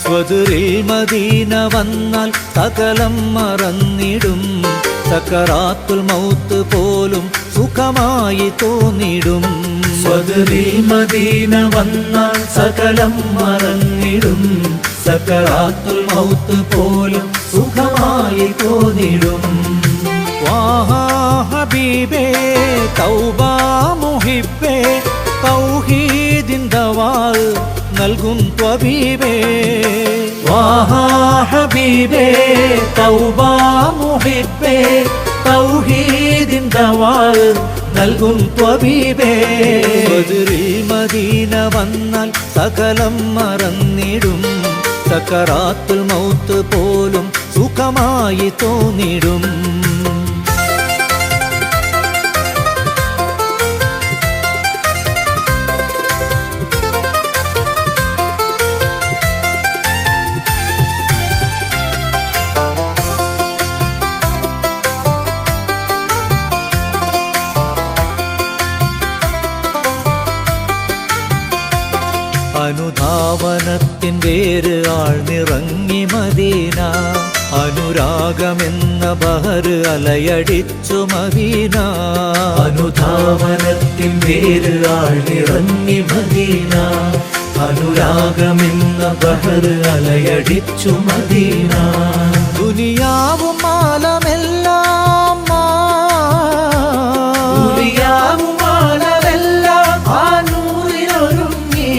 സ്വദുരിൽ Medina വന്നാൽ സകലം മറന്നിടും. സക്കറാത്തുൽ mouth പോലും സുഖമായി തോന്നിടും. സ്വദുരിൽ മദീന വന്നാൽ സകലം മറന്നിടും. സക്കറാത്തുൽ മൗത്ത് പോലും സുഖമായി തോന്നിടും. വാഹാ ഹബീബേ തൗബാ മുഹിബ്ബേ തൗഹീദിൻ ദവാ നൽകും ത്വബീബേ. വാഹാ ഹബീബേ തൗബാ മുഹിബ്ബേ തൗഹീദിൻ ദവാ നൽകും ത്വബീബേ. സ്വദുരിൽ മദീന വന്നാൽ സകലം മറന്നിടും. സക്കറാത്തുൽ മൗത്ത് പോലും സുഖമായി തോന്നിടും. അനുധാവനത്തിൻ വേര് ആഴ്ന്നിറങ്ങി മദീന. അനുരാഗമെന്ന ബഹർ അലയടിച്ചു മദീന. അനുധാവനത്തിൻ വേര് ആഴ്ന്നിറങ്ങി മദീന. അനുരാഗമെന്ന ബഹർ അലയടിച്ചു മദീന. ദുനിയാവും ആലമെല്ലാം ദുനിയാവും ആലമെല്ലാം ആ നൂറിലൊരുങ്ങി.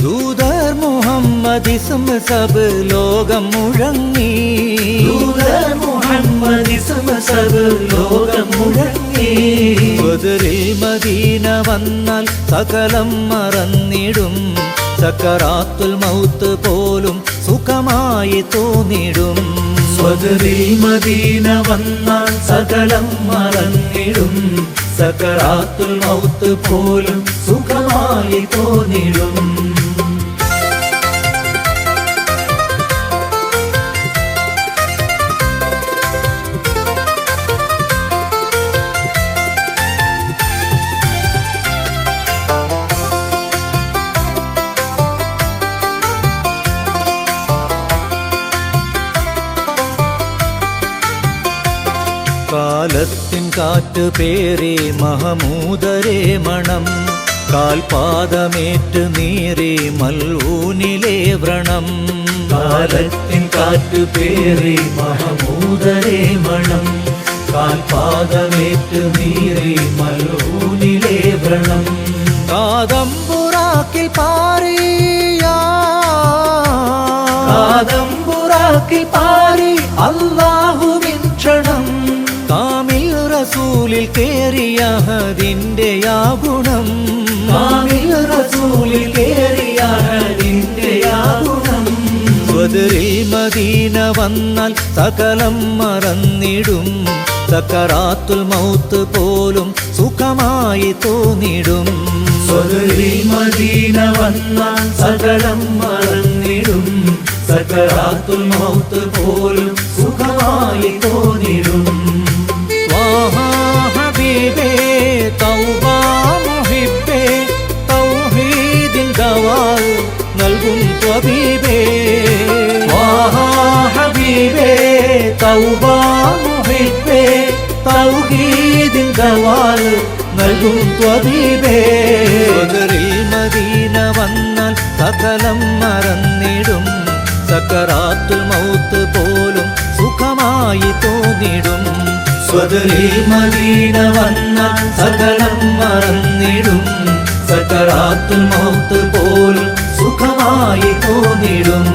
ദൂതർ മുഹമ്മദിസ്മ സബ് ലോകം മുഴങ്ങി. ദൂതർ മുഹമ്മദിസ്മ സബ് ലോകം മുഴങ്ങി. സ്വദുരിൽ മദീന വന്നാൽ സകലം മറന്നിടും. സക്കറാത്തുൽ മൗത്ത് പോലും സുഖമായി തോന്നിടും. സ്വദുരിൽ മദീന വന്നാൽ സകലം മറന്നിടും. സക്കറാത്തുൽ മൗത്ത് പോലും സുഖമായി തോന്നിടും. കാലത്തിൻ കാറ്റ് പേറി മഹമൂദരേ മണം. കാൽപാദമേറ്റ് നീറി മൽഊനിലെ വ്രണം. കാലത്തിൻ കാറ്റ് പേറി മഹമൂദരേ മണം. കാൽപാദമേറ്റ് നീറി മൽഊനിലെ വ്രണം. കാദംബുറാക്കിൽ പാറിയാ കാദംബുറാക്കിൽ പാറി അല്ലാഹുവിൻ ക്ഷണം. കാമിൽ റസൂലിൽ കേറിയ ഹദിന്റെ ആ ഗുണം. കാമിൽ റസൂലിൽ കേറിയ ഹദിന്റെ ആ ഗുണം. സ്വദുരിൽ മദീന വന്നാൽ സകലം മറന്നിടും. സക്കറാത്തുൽ മൗത്ത് പോലും സുഖമായി തോന്നിടും. സ്വദുരിൽ മദീന വന്നാൽ സകലം മറന്നിടും. സക്കറാത്തുൽ മൗത്ത് പോലും സുഖമായി തോന്നിടും. വാഹാ ഹബീബേ തൗബാ മുഹിബ്ബേ തൗഹീദിൻ ദവാ നൽകും ത്വബീബേ. വാഹാ ഹബീബേ തൗബാ മുഹിബ്ബേ തൗഹീദിൻ ദവാ നൽകും നൽകും ത്വബീബേ. സ്വദറിൽ മദീന വന്നാൽ സകലം മറന്നിടും, സക്കറാത്തുൽ മൗത്ത് പോലും സുഖമായി തോന്നിടും. സ്വദറിൽ മദീന വന്നാൽ സകലം മറന്നിടും, സക്കറാത്തുൽ മൗത്ത് പോലും സുഖമായി തോന്നിടും.